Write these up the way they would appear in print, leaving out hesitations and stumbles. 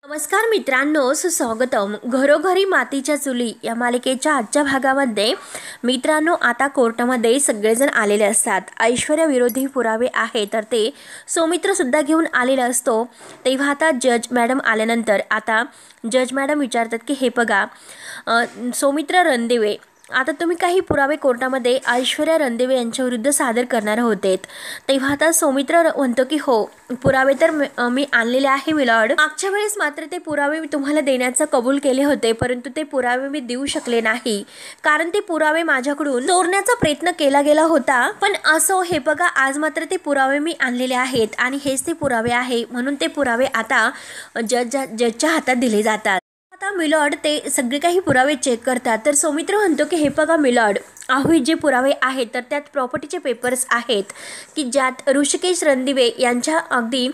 नमस्कार मित्रांनो, सुस्वागतम. घरोघरी मातीच्या चुली या मालिकेच्या आजच्या भागामध्ये मित्रांनो आता कोर्टामध्ये सगळेजण आलेले असतात. ऐश्वर्या विरोधी पुरावे आहे तर ते सौमित्र सुद्धा घेऊन आलेला असतो. तेव्हा आता जज मॅडम आल्यानंतर आता जज मॅडम विचारतात की हे बघा सौमित्र रणदिवे, आता तुम्ही काही पुरावे कोर्टामध्ये ऐश्वर्या रणदिवे यांच्या विरुद्ध सादर करणार होते. तेव्हा आता सौमित्र म्हणतो की हो, पुरावे तर मी आणलेले आहे मिलॉर्ड. मागच्या वेळेस मात्र ते पुरावे मी तुम्हाला देण्याचं कबूल केले होते, परंतु ते पुरावे मी देऊ शकले नाही कारण ते पुरावे माझ्याकडून चोरण्याचा प्रयत्न केला गेला होता. पण असो, हे बघा आज मात्र ते पुरावे मी आणलेले आहेत आणि हेच ते पुरावे आहे, म्हणून ते पुरावे आता जजच्या हातात दिले जातात. आता मिलॉर्ड ते सगळे काही पुरावे चेक करतात. तर सौमित्र म्हणतो की हे बघा मिलॉर्ड, अहो जे पुरावे आहेत तर त्यात प्रॉपर्टीचे पेपर्स आहेत की ज्यात ऋषिकेश रणदिवे यांच्या अगदी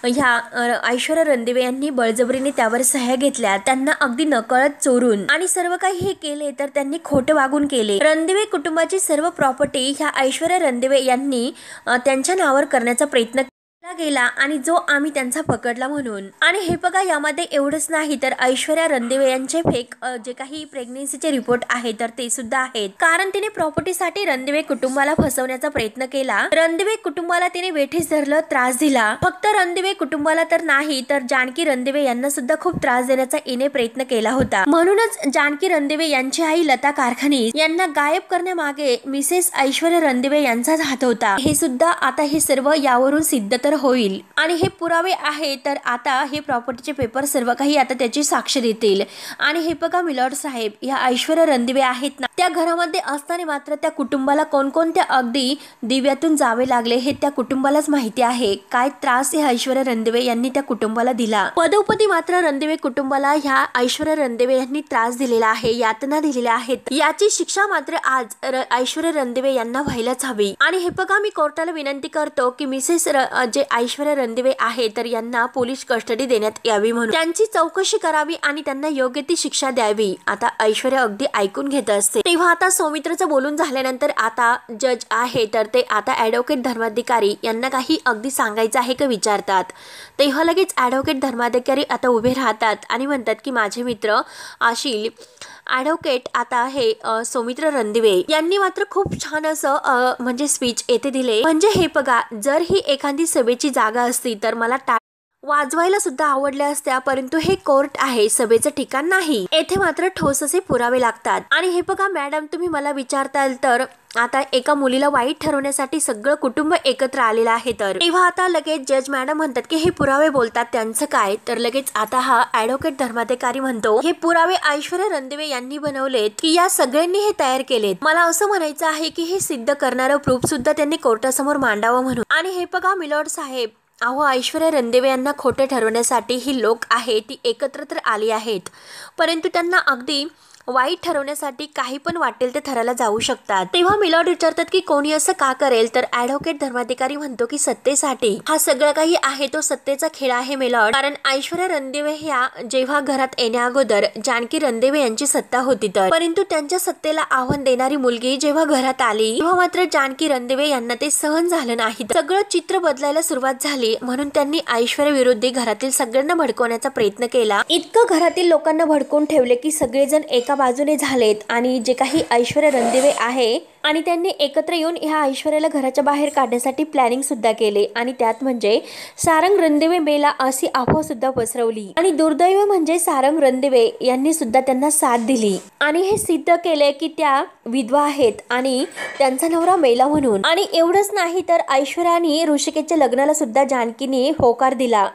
ह्या ऐश्वर्या रणदिवे यांनी बळजबरीने त्यावर सह्या घेतल्या, त्यांना अगदी नकळत चोरून आणि सर्व काही हे केले तर त्यांनी खोटं वागून केले. रणदिवे कुटुंबाची सर्व प्रॉपर्टी ह्या ऐश्वर्या रणदिवे यांनी त्यांच्या नावावर करण्याचा प्रयत्न गेला आणि जो आम्ही त्यांचा पकडला म्हणून. आणि हे बघा यामध्ये एवढंच नाही तर ऐश्वर्या रणदिवे यांचे फेक जे काही प्रेग्नेन्सीचे रिपोर्ट आहेत तर ते सुद्धा आहेत, कारण तिने प्रॉपर्टीसाठी रणदिवे कुटुंबाला फसवण्याचा प्रयत्न केला. रणदिवे कुटुंबाला तिने वेठीस धरलं, त्रास दिला. फक्त रणदिवे कुटुंबाला तर नाही तर जानकी रणदिवे यांना सुद्धा खूप त्रास देण्याचा इने प्रयत्न केला होता. म्हणूनच जानकी रणदिवे यांची आई लता कारखानीस यांना गायब करण्यामागे मिसेस ऐश्वर्या रणदिवे यांचाच हात होता. हे सुद्धा आता हे सर्व यावरून सिद्ध तर होईल आणि हे पुरावे आहे तर आता हे प्रॉपर्टीचे पेपर सर्व काही आता त्याची साक्ष देतील. आणि हे बघा मिलॉर्ड साहेब, या ऐश्वर्या रणदिवे आहेत ना, त्या घरामध्ये असताना मात्र त्या कुटुंबाला कोणकोणत्या अगदी दिव्यातून जावे लागले हे त्या कुटुंबालाच माहिती आहे. काय त्रास ह्या ऐश्वर्या रणदिवे यांनी त्या कुटुंबाला दिला. पदोपदी मात्र रणदिवे कुटुंबाला ह्या ऐश्वर्या रणदिवे यांनी त्रास दिलेला आहे, यातना दिलेल्या आहेत. याची शिक्षा मात्र आज ऐश्वर्या रणदिवे यांना व्हायलाच हवी. आणि हे बघा मी कोर्टाला विनंती करतो की मिसेस जे ऐश्वर्या रणदिवे आहे तर यांना पोलीस कस्टडी देण्यात यावी, म्हणून त्यांची चौकशी करावी आणि त्यांना योग्य ती शिक्षा द्यावी. आता ऐश्वर्या अगदी ऐकून घेत असते. तेव्हा आता सौमित्रचं बोलून झाल्यानंतर आता जज आहे तर ते आता ॲडव्होकेट धर्माधिकारी यांना काही अगदी सांगायचं आहे का विचारतात. तेव्हा लगेच ॲडव्होकेट धर्माधिकारी आता उभे राहतात आणि म्हणतात की माझे मित्र आशील ॲडव्होकेट आता हे सौमित्र रणदिवे यांनी मात्र खूप छान असं म्हणजे स्पीच येथे दिले. म्हणजे हे बघा, जर ही एखादी सभेची जागा असती तर मला वाजवायला सुद्धा आवडल्या असत्या, परंतु हे कोर्ट आहे, सभेचं ठिकाण नाही. येथे मात्र ठोस असे पुरावे लागतात. आणि हे बघा मॅडम, तुम्ही मला विचारताल तर आता एका मुलीला वाईट ठरवण्यासाठी सगळं कुटुंब एकत्र आलेलं आहे. तर तेव्हा आता लगेच जज मॅडम म्हणतात की हे पुरावे बोलतात त्यांचं काय. तर लगेच आता हा ॲडव्होकेट धर्माधिकारी म्हणतो हे पुरावे ऐश्वर्या रणदिवे यांनी बनवलेत की या सगळ्यांनी हे तयार केलेत. मला असं म्हणायचं आहे की हे सिद्ध करणारं प्रूफ सुद्धा त्यांनी कोर्टासमोर मांडावं म्हणून. आणि हे बघा मिलॉर्ड साहेब, अहो ऐश्वर्या रणदिवे यांना खोटे ठरवण्यासाठी ही लोक आहे ती एकत्र तर आली आहेत, परंतु त्यांना अगदी वाईट ठरवण्यासाठी काही पण वाटेल ते ठरायला जाऊ शकतात. तेव्हा मिलॉर्ड विचारतात की कोणी असं का करेल. तर ॲडव्होकेट धर्माधिकारी म्हणतो की सत्तेसाठी हा सगळं काही आहे तो सत्तेचा खेळ आहे मिलॉर्ड. कारण ऐश्वर्या रणदिवे ह्या जेव्हा घरात येण्या अगोदर जानकी रणदिवे यांची सत्ता होती तर, परंतु त्यांच्या सत्तेला आव्हान देणारी मुलगी जेव्हा घरात आली तेव्हा मात्र जानकी रणदिवे यांना ते सहन झालं नाही. सगळं चित्र बदलायला सुरुवात झाली, म्हणून त्यांनी ऐश्वर्या विरोधी घरातील सगळ्यांना भडकवण्याचा प्रयत्न केला. इतकं घरातील लोकांना भडकवून ठेवले की सगळेजण एका बाजूने झालेत आणि जे काही ऐश्वर्या रणदिवे आहे आणि त्यांनी एकत्र येऊन ह्या ऐश्वर्याला घराच्या बाहेर काढण्यासाठी प्लॅनिंग सुद्धा केले. आणि त्यात म्हणजे सारंग रणदिवे मेला अशी अफवा सुद्धा पसरवली. आणि दुर्दैव म्हणजे सारंग रणदिवे यांनी सुद्धा त्यांना साथ दिली आणि हे सिद्ध केले की त्या विधवा आहेत आणि त्यांचा नवरा मेला म्हणून. आणि एवढंच नाही तर ऐश्वर्याने ऋषिकेशच्या लग्नाला सुद्धा जानकीने होकार दिला.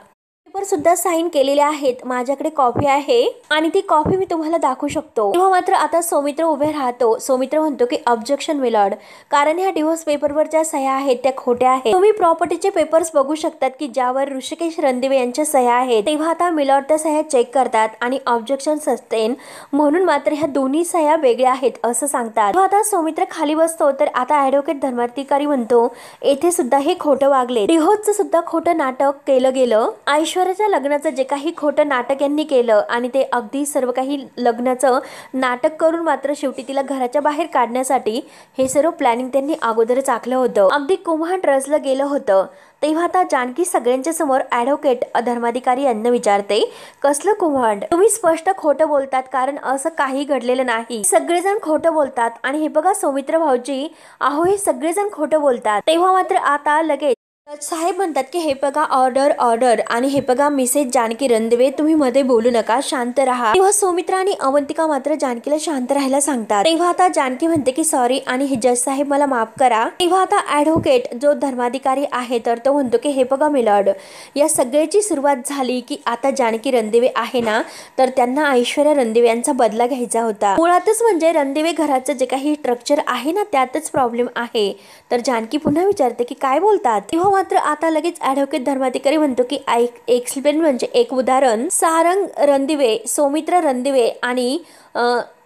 पेपर सुद्धा साईन केलेले आहेत. माझ्याकडे कॉपी आहे आणि ती कॉपी मी तुम्हाला दाखवू शकतो. तेव्हा मात्र आता सौमित्र उभे राहतो. सौमित्र म्हणतो की ऑब्जेक्शन मिलॉर्ड, कारण ह्या डिव्होर्स पेपरवर ज्या सह्या आहेत त्या खोट्या आहेत. तुम्ही प्रॉपर्टीचे पेपर्स बघू शकतात की ज्यावर ऋषिकेश रणदिवे यांच्या सह्या आहेत. तेव्हा आता मिलॉर्ड त्या सह्या चेक करतात आणि ऑब्जेक्शन सस्टेन म्हणून मात्र ह्या दोन्ही सह्या वेगळ्या आहेत असं सांगतात. आता सौमित्र खाली बसतो तर आता ॲडव्होकेट धर्माधिकारी म्हणतो येथे सुद्धा हे खोटं वागले, डिव्होर्सचं सुद्धा खोटं नाटक केलं गेलं. ऐश्वर्या ऐश्वर्याच्या लग्नाचं जे काही खोटं नाटक यांनी केलं आणि ते अगदी सर्व काही लग्नाचं नाटक करून मात्र शेवटी तिला घराच्या बाहेर काढण्यासाठी हे सर्व प्लॅनिंग त्यांनी अगोदरच आखलं होतं. अगदी कुम्हाड रचलं गेलं होतं. तेव्हा आता जानकी सगळ्यांच्या समोर ॲडव्होकेट धर्माधिकारी यांना विचारते, कसलं कुम्हाड? तुम्ही स्पष्ट खोटं बोलतात, कारण असं काही घडलेलं नाही. सगळेजण खोटं बोलतात आणि हे बघा सौमित्र भाऊजी, अहो हे सगळेजण खोटं बोलतात. तेव्हा मात्र आता लगेच जज साहेब म्हणतात की हे बघा ऑर्डर ऑर्डर, आणि हे बघा मिसेस जानकी रणदिवे, तुम्ही मध्ये बोलू नका, शांत राहा. तेव्हा सौमित्रा आणि अवंतिका मात्र जानकीला शांत राहायला सांगतात. तेव्हा आता जानकी म्हणते की सॉरी आणि हे जज साहेब मला माफ करा. तेव्हा आता ॲडव्होकेट जो धर्माधिकारी आहे तर तो म्हणतो की हे बघा मिलॉर्ड, या सगळ्याची सुरुवात झाली की आता जानकी रणदिवे आहे ना, तर त्यांना ऐश्वर्या रणदिवे यांचा बदला घ्यायचा होता. मुळातच म्हणजे रणदिवे घराचं जे काही स्ट्रक्चर आहे ना त्यातच प्रॉब्लेम आहे. तर जानकी पुन्हा विचारते की काय बोलतात? तेव्हा मात्र आता लगेच ॲडव्होकेट धर्माधिकारी म्हणतो की एक्सप्लेन म्हणजे एक उदाहरण, सारंग रणदिवे, सौमित्र रणदिवे आणि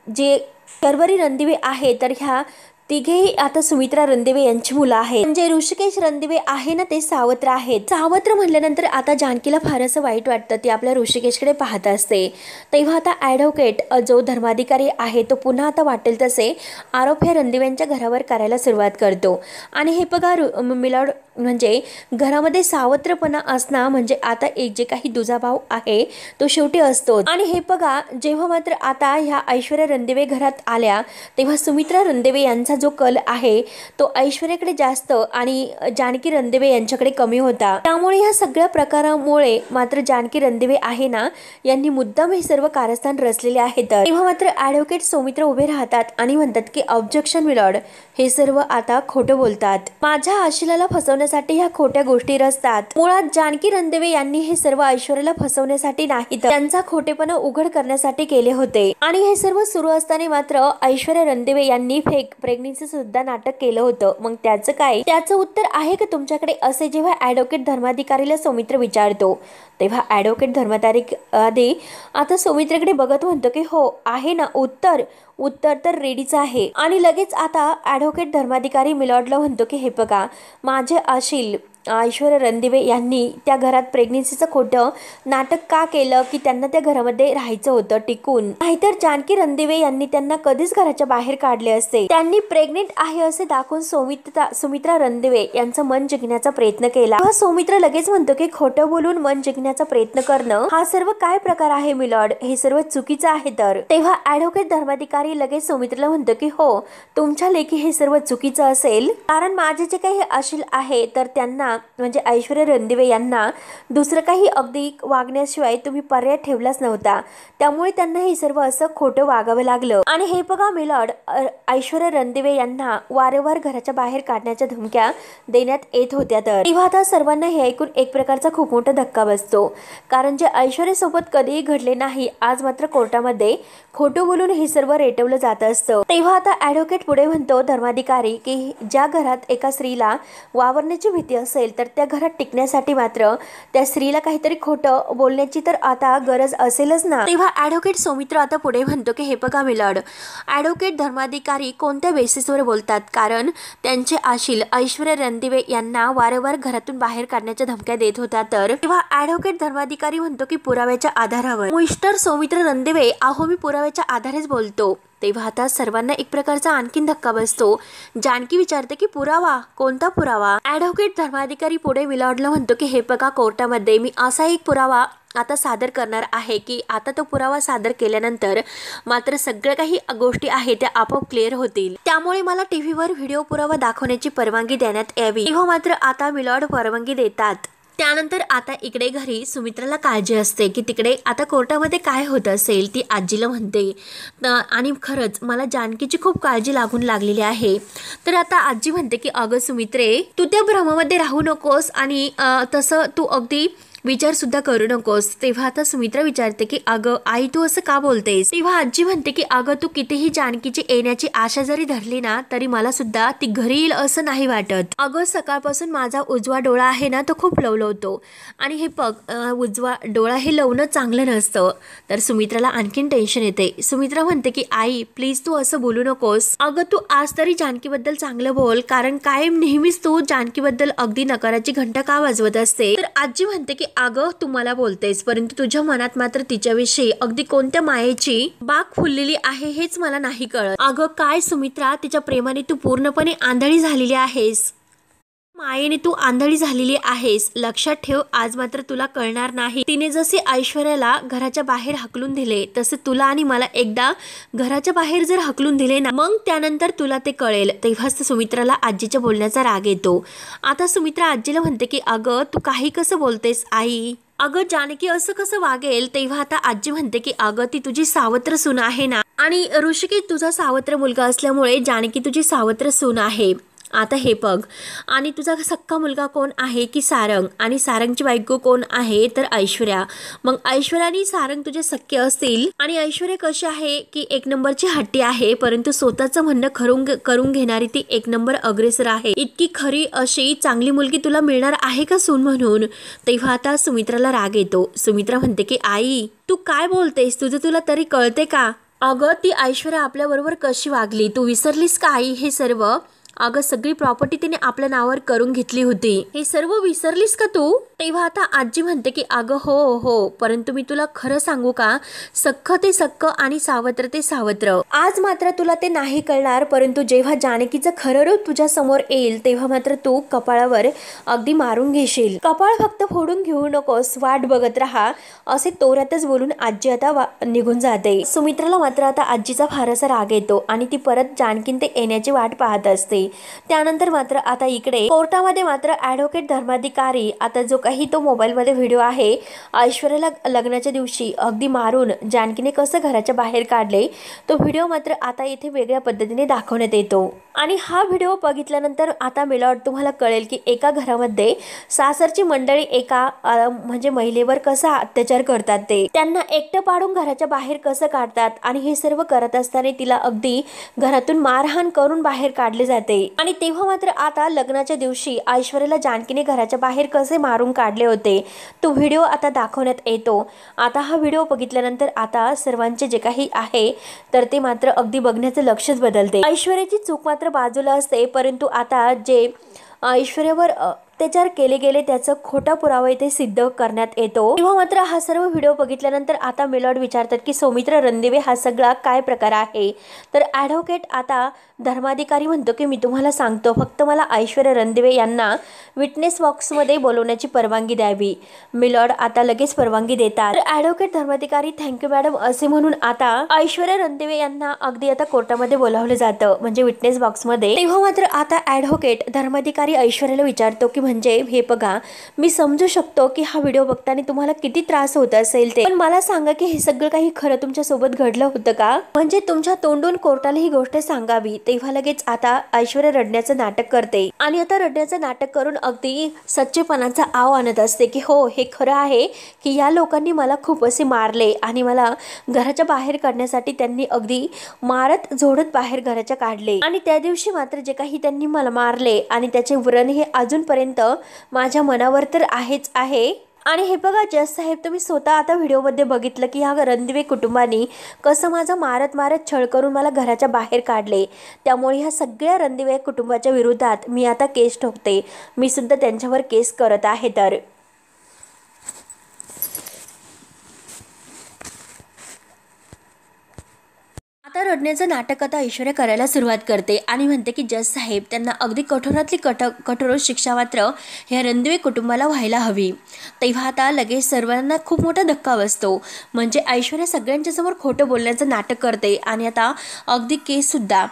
जे शर्वरी रणदिवे आहे तर ह्या तिघेही आता सुमित्रा रणदिवे यांची मुलं आहेत. म्हणजे ऋषिकेश रणदिवे आहे ना ते सावत्र आहेत. सावत्र म्हटल्यानंतर आता जानकीला फार असं वाईट वाटतं. ती आपल्या ऋषिकेशकडे पाहत असते. तेव्हा आता ॲडव्होकेट जो धर्माधिकारी आहे तो पुन्हा आता वाटेल तसे आरोप ह्या रणदिव्यांच्या घरावर करायला सुरुवात करतो. आणि हे बघा मिलॉर्ड, म्हणजे घरामध्ये सावत्रपणा असणं म्हणजे आता एक जे काही दुजाभाव आहे तो शेवटी असतो. आणि हे बघा जेव्हा मात्र आता ह्या ऐश्वर्या रणदिवे घरात आल्या तेव्हा सुमित्रा रणदिवे यांचा जो कल आहे तो ऐश्वर्याकडे जास्त आणि जानकी रणदिवे यांच्याकडे कमी होता. त्यामुळे ह्या सगळ्या प्रकारामुळे मात्र जानकी रणदिवे आहे ना यांनी मुद्दाम हे सर्व कारस्थान रचलेले आहेत. तेव्हा मात्र ॲडव्होकेट सौमित्र उभे राहतात आणि म्हणतात की ऑब्जेक्शन मिलॉर्ड, हे सर्व आता खोटं बोलतात. माझ्या आशिलाला फसवण्यासाठी ह्या खोट्या गोष्टी रचतात. मुळात जानकी रणदिवे यांनी हे सर्व ऐश्वर्याला फसवण्यासाठी नाही तर त्यांचा खोटेपणा उघड करण्यासाठी केले होते. आणि हे सर्व सुरू असताना मात्र ऐश्वर्या रणदिवे यांनी फेक प्रेग्नन्सी सुद्धा नाटक केलं होतं. मग त्याचं काय? त्याचं उत्तर आहे का तुमच्याकडे? असे जेव्हा ॲडव्होकेट धर्माधिकारीला सौमित्र विचारतो तेव्हा ॲडव्होकेट धर्माधिकारी आता सौमित्रकडे बघत म्हणतो की हो आहे ना उत्तर तर रेडीच आहे. आणि लगेच आता ॲडव्होकेट धर्माधिकारी मिलॉर्डला म्हणतो की हे बघा माझे आशील ऐश्वर्या रणदिवे यांनी त्या घरात प्रेग्नन्सीचं खोटं नाटक का केलं की त्यांना त्या घरामध्ये राहायचं होतं टिकून, नाहीतर जानकी रणदिवे यांनी त्यांना कधीच घराच्या बाहेर काढले असते. त्यांनी प्रेग्नेंट आहे असे दाखवून सुमित्रा रणदिवे यांचं मन जिंकण्याचा प्रयत्न केला. सौमित्र लगेच म्हणतो की खोटं बोलून मन जिंकण्याचा प्रयत्न करणं हा सर्व काय प्रकार आहे मिलॉर्ड? हे सर्व चुकीचं आहे. तर तेव्हा ॲडव्होकेट धर्माधिकारी लगेच सौमित्रला म्हणतो की हो तुमच्या लेखी हे सर्व चुकीचं असेल, कारण माझे जे काही आशील आहे तर त्यांना म्हणजे ऐश्वर्या रणदिवे यांना दुसरं काही अगदी वागण्याशिवाय तुम्ही पर्याय ठेवलाच नव्हता. त्यामुळे त्यांना हे सर्व असं खोटं वागावं लागलं. आणि हे बघा मिलॉर्ड, ऐश्वर्या रणदिवे यांना वारंवार घराच्या बाहेर काढण्याच्या धमक्या देण्यात येत होत्या. तर तेव्हा आता सर्वांना हे ऐकून एक प्रकारचा खूप मोठा धक्का बसतो, कारण जे ऐश्वर्यासोबत कधीही घडले नाही आज मात्र कोर्टामध्ये खोटं बोलून हे सर्व रेटवलं जात असतं. तेव्हा आता ॲडव्होकेट पुढे म्हणतो धर्माधिकारी की ज्या घरात एका स्त्रीला वावरण्याची भीती असेल तर त्या घरात टिकण्यासाठी मात्र त्या स्त्रीला काहीतरी खोटं बोलण्याची तर आता गरज असेलच ना. तेव्हा ॲडव्होकेट सौमित्र आता पुढे म्हणतो की हे बघा मिलॉर्ड, ॲडव्होकेट धर्माधिकारी कोणत्या बेसिसवर बोलतात, कारण त्यांचे आशील ऐश्वर्या रणदिवे यांना वारंवार घरातून बाहेर काढण्याच्या धमक्या देत होत्या. तर तेव्हा ॲडव्होकेट धर्माधिकारी म्हणतो की पुराव्याच्या आधारावर. मिस्टर सौमित्र रणदिवे, अहो मी पुराव्याच्या आधारेच बोलतो. तेव्हा आता सर्वांना एक प्रकारचा आणखीन धक्का बसतो. जानकी विचारते की पुरावा? कोणता पुरावा? ॲडव्होकेट धर्माधिकारी पुढे मिलॉर्डला म्हणतो की हे बघा कोर्टामध्ये मी असा एक पुरावा आता सादर करणार आहे की आता तो पुरावा सादर केल्यानंतर मात्र सगळ्या काही गोष्टी आहेत त्या आपोआप क्लिअर होतील. त्यामुळे मला टीव्हीवर व्हिडिओ पुरावा दाखवण्याची परवानगी देण्यात यावी. तेव्हा मात्र आता मिलॉर्ड परवानगी देतात. त्यानंतर आता इकडे घरी सुमित्राला काळजी असते की तिकडे आता कोर्टामध्ये काय होत असेल. ती आजीला म्हणते आणि खरंच मला जानकीची खूप काळजी लागलेली आहे. तर आता आजी म्हणते की अगं सुमित्रे, तू त्या भ्रमामध्ये राहू नकोस आणि तसं तू अगदी विचार सुद्धा करू नकोस. तेव्हा आता सुमित्रा विचारते की अगं आई तू असं का बोलतेस? तेव्हा आजी म्हणते की अगं तू कितीही जानकीची येण्याची आशा जरी धरली ना तरी मला सुद्धा ती घरी येईल असं नाही वाटत. अगं सकाळपासून माझा उजवा डोळा आहे ना तो खूप लवलवतो आणि हे बघ उजवा डोळा हे लवणं चांगलं नसतं. तर सुमित्राला आणखीन टेन्शन येते. सुमित्रा म्हणते की आई प्लीज तू असं बोलू नकोस. अगं तू आज तरी जानकीबद्दल चांगलं बोल, कारण कायम नेहमीच तू जानकीबद्दल अगदी नकाराची घंटा का वाजवत असते. तर आजी म्हणते की अगं तू मला बोलतेस, परंतु तुझ्या मनात मात्र तिच्याविषयी अगदी कोणत्या मायेची बाग फुललेली आहे हेच मला नाही कळत. अगं काय सुमित्रा, तिच्या प्रेमाने तू पूर्णपणे आंधळी झालेली आहेस. मायेने तू आंधळी झालेली आहेस. लक्षात ठेव, आज मात्र तुला कळणार नाही. तिने जसे ऐश्वर्याला घराच्या बाहेर हकलून दिले तसे तुला आणि मला एकदा घराच्या बाहेर जर हकलून दिले ना, मग त्यानंतर तुला ते कळेल. तेव्हाच सुमित्राला आजीच्या बोलण्याचा राग येतो. आता सुमित्रा आजीला म्हणते की अगं तू काही कसं बोलतेस आई. अगं जानकी असं कसं वागेल. तेव्हा आता आजी म्हणते की अगं ती तुझी सावत्र सून आहे ना, आणि ऋषिकेश तुझा सावत्र मुलगा असल्यामुळे जानकी तुझी सावत्र सून आहे. आता हे बघ, आणि तुझा सक्का मुलगा कोण आहे की सारंग, आणि सारंगची बायको कोण आहे तर ऐश्वर्या. मग ऐश्वर्या आणि सारंग तुझे सख्खे असतील. आणि ऐश्वर्या कशी आहे की एक नंबरची हट्टी आहे, परंतु स्वतःचं म्हणणं करून घेणारी ती एक नंबर अग्रेसर आहे. इतकी खरी अशी चांगली मुलगी तुला मिळणार आहे का सून म्हणून. तेव्हा आता सुमित्राला राग येतो. सुमित्रा म्हणते की आई तू काय बोलतेस, तुला तरी कळते का. अगं ती ऐश्वर्या आपल्याबरोबर कशी वागली, तू विसरलीस का आई हे सर्व. अगं सगळी प्रॉपर्टी तिने आपल्या नावावर करून घेतली होती, हे सर्व विसरलीस का तू. तेव्हा आता आजी म्हणते की अगं हो हो, परंतु मी तुला खरं सांगू का, सख्ख ते सख्ख आणि सावत्र ते सावत्र. आज मात्र तुला ते नाही कळणार, परंतु जेव्हा जानकीचं खरं रूप तुझ्या समोर येईल तेव्हा मात्र तू कपाळावर अगदी मारून घेशील. कपाळ फक्त फोडून घेऊ नकोस, वाट बघत राहा, असे तोऱ्यातच बोलून आजी आता निघून जाते. सुमित्राला मात्र आता आजीचा फारसा राग येतो आणि ती परत जानकीन ते येण्याची वाट पाहत असते. त्यानंतर मात्र आता इकडे कोर्टामध्ये मात्र ॲडव्होकेट धर्माधिकारी, आता जो काही तो मोबाईलमध्ये व्हिडिओ आहे ऐश्वर्याला लग्नाच्या दिवशी अगदी मारून जानकीने कसं घराच्या बाहेर काढले, तो व्हिडिओ मात्र आता इथे वेगळ्या पद्धतीने दाखवण्यात येतो. आणि हा व्हिडिओ बघितल्यानंतर आता मिलॉर्ड तुम्हाला कळेल की एका घरामध्ये सासरची मंडळी एका म्हणजे महिलेवर कसा अत्याचार करतात, ते त्यांना एकटं पाडून घराच्या बाहेर कसं काढतात, आणि हे सर्व करत असताना तिला अगदी घरातून मारहाण करून बाहेर काढले जाते. आणि तेव्हा मात्र आता लग्नाच्या दिवशी ऐश्वर्याला जानकीने घराच्या बाहेर कसे मारून काढले होते, तो व्हिडिओ आता दाखवण्यात येतो. आता हा व्हिडिओ बघितल्यानंतर आता सर्वांचे जे काही आहे तर ते मात्र अगदी बघण्याचं लक्षच बदलते. ऐश्वर्याची चूक मात्र बाजूला असते, परंतु आता जे ऐश्वर्यावर अत्याचार केले गेले त्याचं खोटा पुरावा इथे सिद्ध करण्यात येतो. तेव्हा मात्र हा सर्व व्हिडिओ बघितल्यानंतर आता मिलॉर्ड विचारतात की सौमित्र रणदिवे हा सगळा काय प्रकार आहे. तर ॲडव्होकेट आता धर्माधिकारी म्हणतो की मी तुम्हाला सांगतो, फक्त मला ऐश्वर्या रणदिवे यांना विटनेस बॉक्समध्ये बोलवण्याची परवानगी द्यावी. मिलॉर्ड आता लगेच परवानगी देतात. तर ॲडव्होकेट धर्माधिकारी थँक्यू मॅडम असे म्हणून आता ऐश्वर्या रणदिवे यांना अगदी आता कोर्टामध्ये बोलावलं जातं, म्हणजे विटनेस बॉक्समध्ये. तेव्हा मात्र आता ॲडव्होकेट धर्माधिकारी ऐश्वर्याला विचारतो की म्हणजे हे बघा, मी समजू शकतो की हा व्हिडिओ बघताना तुम्हाला किती त्रास होत असेल ते, पण मला सांगा की हे सगळं काही खरं तुमच्या सोबत घडलं होतं का, म्हणजे तुमच्या तोंडून कोर्टाला ही गोष्ट सांगावी. तेव्हा लगेच आता ऐश्वर्या रडण्याचं नाटक करते आणि आता रडण्याचं नाटक करून अगदी सच्चेपणाचा आव आणत असते की हो हे खरं आहे की या लोकांनी मला खूप असे मारले आणि मला घराच्या बाहेर काढण्यासाठी त्यांनी अगदी मारत झोडत बाहेर घराच्या काढले, आणि त्या दिवशी मात्र जे काही त्यांनी मला मारले आणि त्याचे व्रण हे अजूनपर्यंत माझ्या मनावर तर आहेच आहे. आणि हे बघा जज साहेब, तुम्ही स्वतः आता व्हिडिओमध्ये बघितलं की ह्या रणदिवे कुटुंबानी कसं माझा मारत मारत छळ करून मला घराच्या बाहेर काढले. त्यामुळे ह्या सगळ्या रणदिवे कुटुंबाच्या विरोधात मी आता केस ठोकते, मी सुद्धा त्यांच्यावर केस करत आहे. तर आता रडण्याचं नाटक आता ऐश्वर्या करायला सुरुवात करते आणि म्हणते की जज साहेब, त्यांना अगदी कठोरातली कठोर शिक्षा मात्र ह्या रणदिवे कुटुंबाला व्हायला हवी. तेव्हा आता लगेच सर्वांना खूप मोठा धक्का बसतो, म्हणजे ऐश्वर्या सगळ्यांच्या समोर खोटं बोलण्याचं नाटक करते आणि आता अगदी केससुद्धा.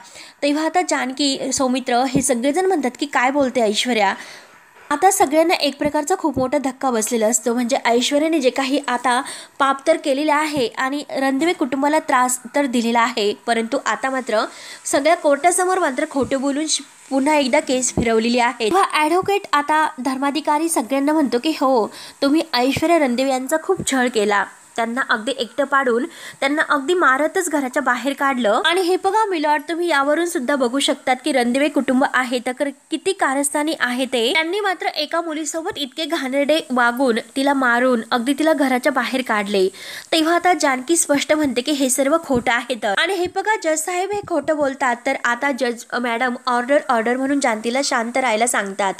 तेव्हा आता जानकी, सौमित्र हे सगळेजण म्हणतात की काय बोलते ऐश्वर्या. आता सगळ्यांना एक प्रकारचा खूप मोठा धक्का बसलेला असतो, म्हणजे ऐश्वर्याने जे काही आता पाप तर केलेलं आहे आणि रणदिवे कुटुंबाला त्रास तर दिलेला आहे, परंतु आता मात्र सगळ्या कोर्टासमोर मात्र खोटे बोलून पुन्हा एकदा केस फिरवलेली आहे. ॲडव्होकेट आता धर्माधिकारी सगळ्यांना म्हणतो की हो, तुम्ही ऐश्वर्या रणदिवे यांचा खूप छळ केला, त्यांना अगदी एकटं पाडून त्यांना अगदी मारतच घराच्या बाहेर काढलं। आणि हे बघा मिलॉर्ड, तुम्ही यावरून सुद्धा बघू शकतात की रणदिवे कुटुंब आहे तर किती कारस्थानी आहे ते। त्यांनी मात्र एका मुलीसोबत इतके घाणेरडे वागून तिला मारून अगदी तिला घराच्या बाहेर काढले। तेव्हा आता जानकी स्पष्ट म्हणते की हे सर्व खोटं आहे तर। आणि हे बघा जज साहेब हे खोटं बोलतात तर आता जज मॅडम ऑर्डर म्हणून जानकीला शांत राहायला सांगतात।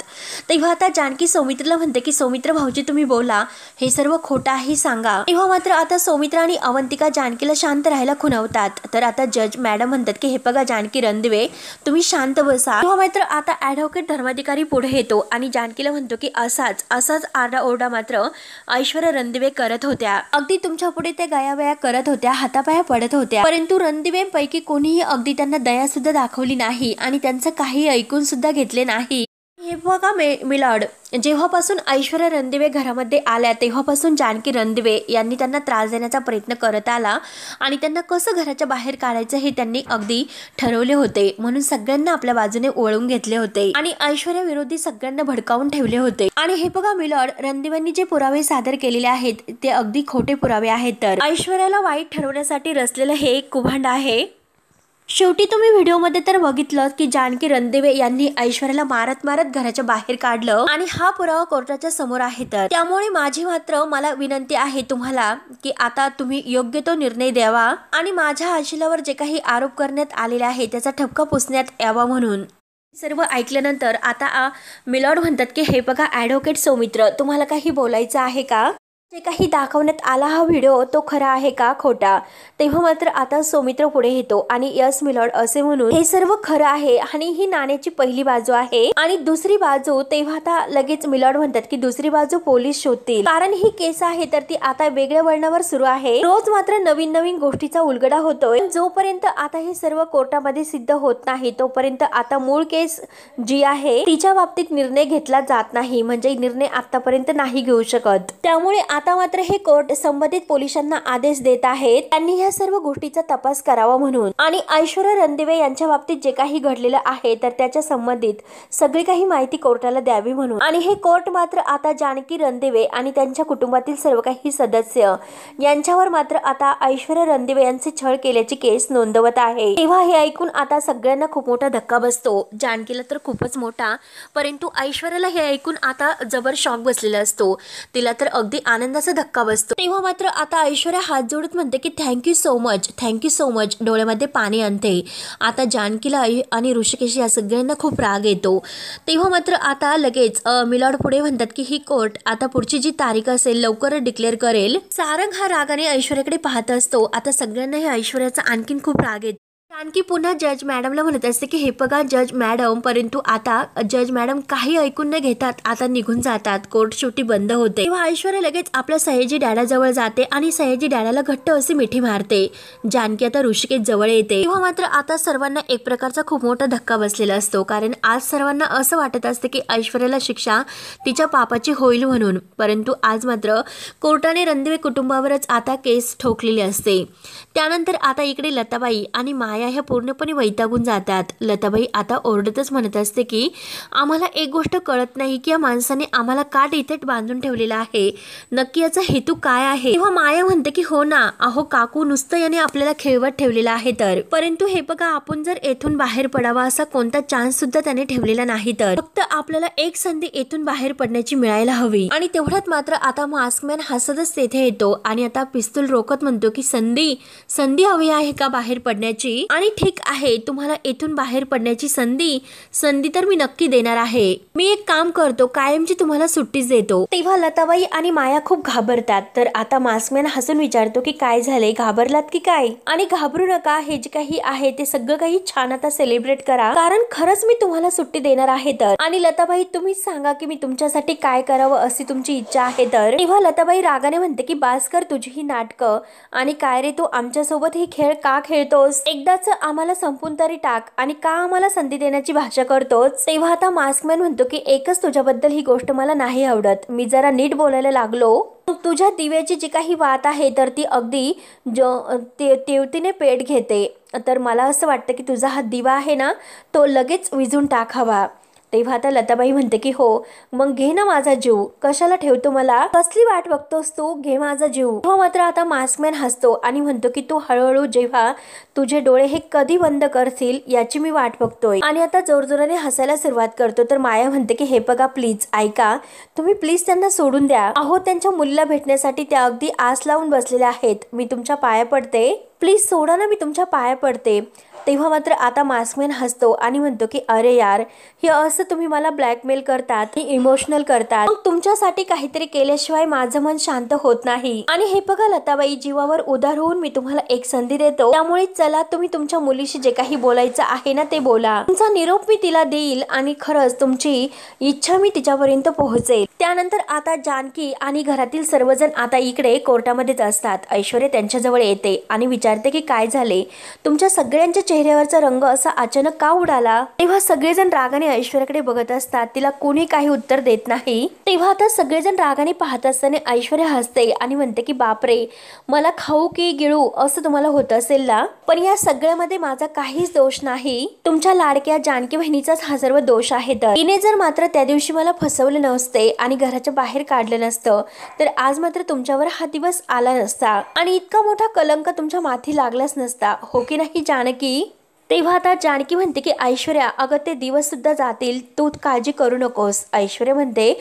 तेव्हा आता जानकी सौमित्रला म्हणते की सौमित्र भाऊजी तुम्ही बोला, हे सर्व खोटं आहे सांगा। तेव्हा मात्र आता सौमित्र आणि अवंतिका जानकीला शांत राहायला खुणवतात। तर आता जज मॅडम म्हणतात की हे बघा जानकी रणदिवे तुम्ही शांत बसा। तेव्हा मात्र आता ॲडव्होकेट धर्माधिकारी पुढे येतो आणि जानकीला म्हणतो की असाच आरडाओरडा मात्र ऐश्वर्या रणदिवे करत होत्या। अगदी तुमच्या पुढे त्या गयावया करत होत्या, हातापाया पडत होत्या, परंतु रणदिवेंपैकी कोणीही अगदी त्यांना दया सुद्धा दाखवली नाही आणि त्यांचं काही ऐकून सुद्धा घेतले नाही। हे बघा मिलॉर्ड, जेव्हापासून ऐश्वर्या रणदिवे घरामध्ये आल्या तेव्हापासून जानकी रणदिवे यांनी त्यांना त्रास देण्याचा प्रयत्न करत आला आणि त्यांना कसं घराच्या बाहेर काढायचं हे त्यांनी अगदी ठरवले होते। म्हणून सगळ्यांना आपल्या बाजूने वळवून घेतले होते आणि ऐश्वर्या विरोधी सगळ्यांना भडकावून ठेवले होते। आणि हे बघा मिलॉर्ड, रणदिवेंनी जे पुरावे सादर केलेले आहेत ते अगदी खोटे पुरावे आहेत। तर ऐश्वर्याला वाईट ठरवण्यासाठी रचलेलं हे एक कुभांड आहे। शेवटी तुम्ही व्हिडिओमध्ये तर बघितलं की जानकी रणदिवे यांनी ऐश्वर्याला मारत मारत घराच्या बाहेर काढलं आणि हा पुरावा कोर्टाच्या समोर आहे। तर त्यामुळे माझी मात्र मला विनंती आहे तुम्हाला की आता तुम्ही योग्य तो निर्णय द्यावा आणि माझ्या आशिलावर जे काही आरोप करण्यात आलेले आहे त्याचा ठपका पुसण्यात यावा म्हणून। सर्व ऐकल्यानंतर आता मिलॉर्ड म्हणतात की हे बघा ॲडव्होकेट सौमित्र, तुम्हाला काही बोलायचं आहे का? जे काही दाखवण्यात आला हा व्हिडिओ तो खरा आहे का खोटा? तेव्हा मात्र आता सौमित्र पुढे येतो आणि यस मिलॉर्ड असे म्हणून हे सर्व खरं आहे आणि ही नाण्याची पहिली बाजू आहे आणि दुसरी बाजू। तेव्हा आता लगेच मिलॉर्ड म्हणतात की दुसरी बाजू पोलीस शोधतील, कारण ही केस आहे तर ती आता वेगळ्या वळणावर सुरू आहे। रोज मात्र नवीन नवीन गोष्टीचा उलगडा होतोय। जोपर्यंत आता हे सर्व कोर्टामध्ये सिद्ध होत नाही तोपर्यंत आता मूळ केस जी आहे तिच्या बाबतीत निर्णय घेतला जात नाही, म्हणजे निर्णय आतापर्यंत नाही घेऊ शकत। त्यामुळे आता मात्र हे कोर्ट संबंधित पोलिसांना आदेश देत आहेत त्यांनी या सर्व गोष्टीचा तपास करावा म्हणून आणि ऐश्वर्या रणदिवे यांच्या बाबतीत जे काही घडलेलं आहे तर त्याच्या संबंधित सगळी काही माहिती कोर्टाला द्यावी म्हणून। आणि हे कोर्ट मात्र आता जानकी रणदिवे आणि त्यांच्या कुटुंबातील सर्व काही सदस्य यांच्यावर मात्र आता ऐश्वर्या रणदिवे यांचे छळ केल्याची केस नोंदवत आहे। तेव्हा हे ऐकून आता सगळ्यांना खूप मोठा धक्का बसतो, जानकीला तर खूपच मोठा, परंतु ऐश्वर्याला हे ऐकून आता जबर शॉक बसलेला असतो, तिला तर अगदी आनंदाचा धक्का बसतो। तेव्हा मात्र आता ऐश्वर्या हात जोडत म्हणते की थँक्यू सो मच, डोळ्यामध्ये पाणी आणते। आता जानकीला आणि ऋषिकेश या सगळ्यांना खूप राग येतो। तेव्हा मात्र आता लगेच मिलॉर्ड पुढे म्हणतात की ही कोर्ट आता पुढची जी तारीख असेल लवकरच डिक्लेअर करेल। सारंग हा रागाने ऐश्वर्याकडे पाहत असतो। आता सगळ्यांना हे ऐश्वर्याचा आणखीन खूप राग येतो। जानकी पुन्हा जज मॅडमला म्हणत असते की हे बघा जज मॅडम, परंतु आता जज मॅडम काही ऐकून न घेतात आता निघून जातात, कोर्ट शेवटी बंद होते। तेव्हा ऐश्वर्या लगेच आपल्या सयाजी डॅडाजवळ जाते आणि सयाजी डॅडाला घट्ट अशी मिठी मारते। जानकी आता ऋषिकेश जवळ येते। तेव्हा मात्र आता सर्वांना एक प्रकारचा खूप मोठा धक्का बसलेला असतो, कारण आज सर्वांना असं वाटत असते की ऐश्वर्याला शिक्षा तिच्या पापाची होईल म्हणून, परंतु आज मात्र कोर्टाने रणदिवे कुटुंबावरच आता केस ठोकलेली असते। त्यानंतर आता इकडे लताबाई आणि माया ह्या पूर्णपणे वैतागून जातात। लताबाई आता ओरडतच म्हणत असते की आम्हाला एक गोष्ट कळत नाही की या माणसाने आम्हाला का इथे बांधून ठेवलेला आहे, नक्की याचा हेतू काय आहे? तेव्हा माया म्हणते की हो ना, अहो काकू नुसतं याने आपल्याला खेळवत ठेवलेला आहे तर, परंतु हे बघा आपण जर येथून बाहेर पडावा असा कोणता चान्स सुद्धा त्याने ठेवलेला नाही, तर फक्त आपल्याला एक संधी येथून बाहेर पडण्याची मिळायला हवी। आणि तेवढ्यात मात्र आता मास्कमॅन हसतच तेथे येतो आणि आता पिस्तूल रोखत म्हणतो की संधी हवी आहे का बाहेर पडण्याची? आणि ठीक आहे, तुम्हाला येथून बाहेर पडण्याची संधी तर मी नक्की देणार आहे। मी एक काम करतो, कायमची तुम्हाला सुट्टीच देतो। तेव्हा लताबाई आणि माया खूप घाबरतात। तर आता मास्कमॅन हसून विचारतो की काय झाले, घाबरलात की काय? आणि घाबरू नका, हे जे काही आहे ते सगळं काही छान आता सेलिब्रेट करा, कारण खरंच मी तुम्हाला सुट्टी देणार आहे तर। आणि लताबाई तुम्हीच सांगा की मी तुमच्यासाठी काय करावं अशी तुमची इच्छा आहे तर। तेव्हा लताबाई रागाने म्हणते की बास कर तुझी ही नाटकं, आणि काय रे तू आमच्यासोबत ही खेळ का खेळतोस? एकदाच आम्हाला संपून तरी टाक, आणि का आम्हाला संधी देण्याची भाषा करतोस? तेव्हा आता मास्कमॅन म्हणतो की एकच तुझ्याबद्दल ही गोष्ट मला नाही आवडत, मी जरा नीट बोलायला लागलो तुझ्या दिव्याची जी काही वात आहे तर ती अगदी तेवतीने पेट घेते, तर मला असं वाटतं की तुझा हा दिवा आहे ना तो लगेच विझून टाकावा। तेव्हा आता लताबाई म्हणते की हो मग घे ना माझा जीव, कशाला ठेवतो मला, कसली वाट बघतोस तू, घे माझा जीव. तेव्हा मात्र आता मास्कमॅन हसतो आणि म्हणतो की तू हळूहळू जेव्हा तुझे डोळे हे कधी बंद करतील याची मी वाट बघतोय. आणि आता जोरजोराने हसायला सुरुवात करतो. तर माया म्हणते की हे बघा प्लीज ऐका, तुम्ही प्लीज त्यांना सोडून द्या. अहो त्यांच्या मुलीला भेटण्यासाठी त्या अगदी आस लावून बसलेल्या आहेत. मी तुमच्या पाया पडते, प्लीज सोडा ना, मी तुमच्या पाया पडते. तेव्हा मात्र आता मास्कमॅन हसतो आणि म्हणतो की अरे यार, हे असं तुम्ही मला ब्लॅकमेल करतात, इमोशनल करतात, मग तुमच्यासाठी काहीतरी केल्याशिवाय माझं मन शांत होत नाही. आणि हे बघा लताबाई, जीवावर उदार होऊन मी तुम्हाला एक संधी देतो, त्यामुळे चला तुम्ही तुमच्या मुलीशी जे काही बोलायचं आहे ना ते बोला. तुमचा निरोप मी तिला देईल आणि खरंच तुमची इच्छा मी तिच्यापर्यंत पोहोचेल. त्यानंतर आता जानकी आणि घरातील सर्वजण आता इकडे कोर्टामध्येच असतात. ऐश्वर्या त्यांच्याजवळ येते आणि विचारते की काय झाले, तुमच्या सगळ्यांच्या चेहऱ्यावरचा रंग असा अचानक का उडाला. तेव्हा सगळेजण रागाने ऐश्वर्याकडे बघत असतात. तिला कोणी काही उत्तर देत नाही. तेव्हा आता सगळेजण रागाने पाहत असताना ऐश्वर्या हसते आणि म्हणते की बापरे, मला खाऊ की गिळू असं तुम्हाला होत असेल ना, पण या सगळ्यामध्ये माझा काहीच दोष नाही. तुमच्या लाडक्या जानकी बहिणीचाच हा सर्व दोष आहे. तर तिने जर मात्र त्या दिवशी मला फसवले नसते आणि घराच्या बाहेर काढलं नसतं तर आज मात्र तुमच्यावर हा दिवस आला नसता आणि इतका मोठा कलंक तुमच्या माथी लागलाच नसता, हो की नाही जानकी. तेव्हा आता जानकी म्हणते की ऐश्वर्या, अगं ते दिवस सुद्धा जातील, तू काळजी करू नकोस. ऐश्वर्या म्हणते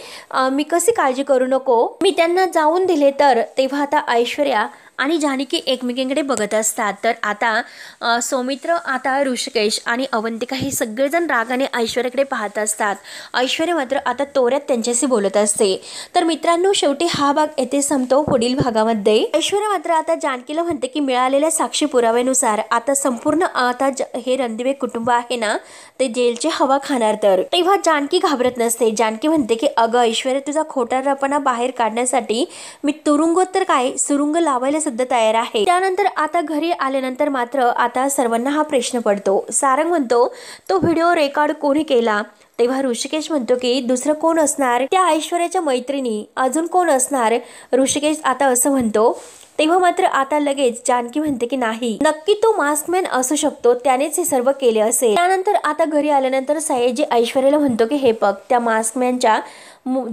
मी कशी काळजी करू नको, मी त्यांना जाऊन दिले तर. तेव्हा आता ऐश्वर्या आणि जानकी एकमेकींकडे बघत असतात. तर आता सौमित्र, आता ऋषिकेश आणि अवंतिका हे सगळेजण रागाने ऐश्वर्याकडे पाहत असतात. ऐश्वर्या मात्र आता तोऱ्यात त्यांच्याशी बोलत असते. तर मित्रांनो, शेवटी हा भाग येथे संपतो. पुढील भागामध्ये ऐश्वर्या मात्र आता जानकीला म्हणते की मिळालेल्या साक्षी पुराव्यानुसार आता संपूर्ण आता हे रणदिवे कुटुंब आहे ना ते जेलची हवा खाणार. तर तेव्हा जानकी घाबरत नसते. जानकी म्हणते की अगं ऐश्वर्या, तुझा खोटारपणा बाहेर काढण्यासाठी मी तुरुंगात तर काय सुरुंग लावायला सुद्धा तयार आहे. त्यानंतर आता घरी आल्यानंतर मात्र आता सर्वांना हा प्रश्न पडतो. सारंग म्हणतो तो व्हिडिओ रेकॉर्ड कोणी केला. तेव्हा ऋषिकेश म्हणतो की दुसरं कोण असणार, त्या ऐश्वर्याच्या मैत्रिणी, अजून कोण असणार. ऋषिकेश आता असं म्हणतो. तेव्हा मात्र आता लगेच जानकी म्हणते की नाही, नक्की तो मास्कमॅन असू शकतो, त्यानेच हे सर्व केले असेल. त्यानंतर आता घरी आल्यानंतर सयाजी ऐश्वर्याला म्हणतो की हे बघ, त्या मास्कमॅनच्या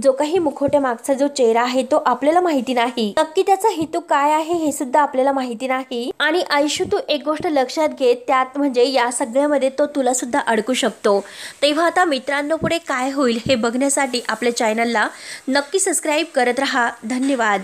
जो काही मुखोट्या मागचा जो चेहरा आहे तो आपल्याला माहिती नाही, नक्की त्याचा हेतू काय आहे हे सुद्धा आपल्याला माहिती नाही. आणि आयुष्य, तू एक गोष्ट लक्षात घे, त्यात म्हणजे या सगळ्यामध्ये तो तुला सुद्धा अडकू शकतो. तेव्हा आता मित्रांनो, पुढे काय होईल हे बघण्यासाठी आपल्या चॅनलला नक्की सबस्क्राईब करत राहा. धन्यवाद.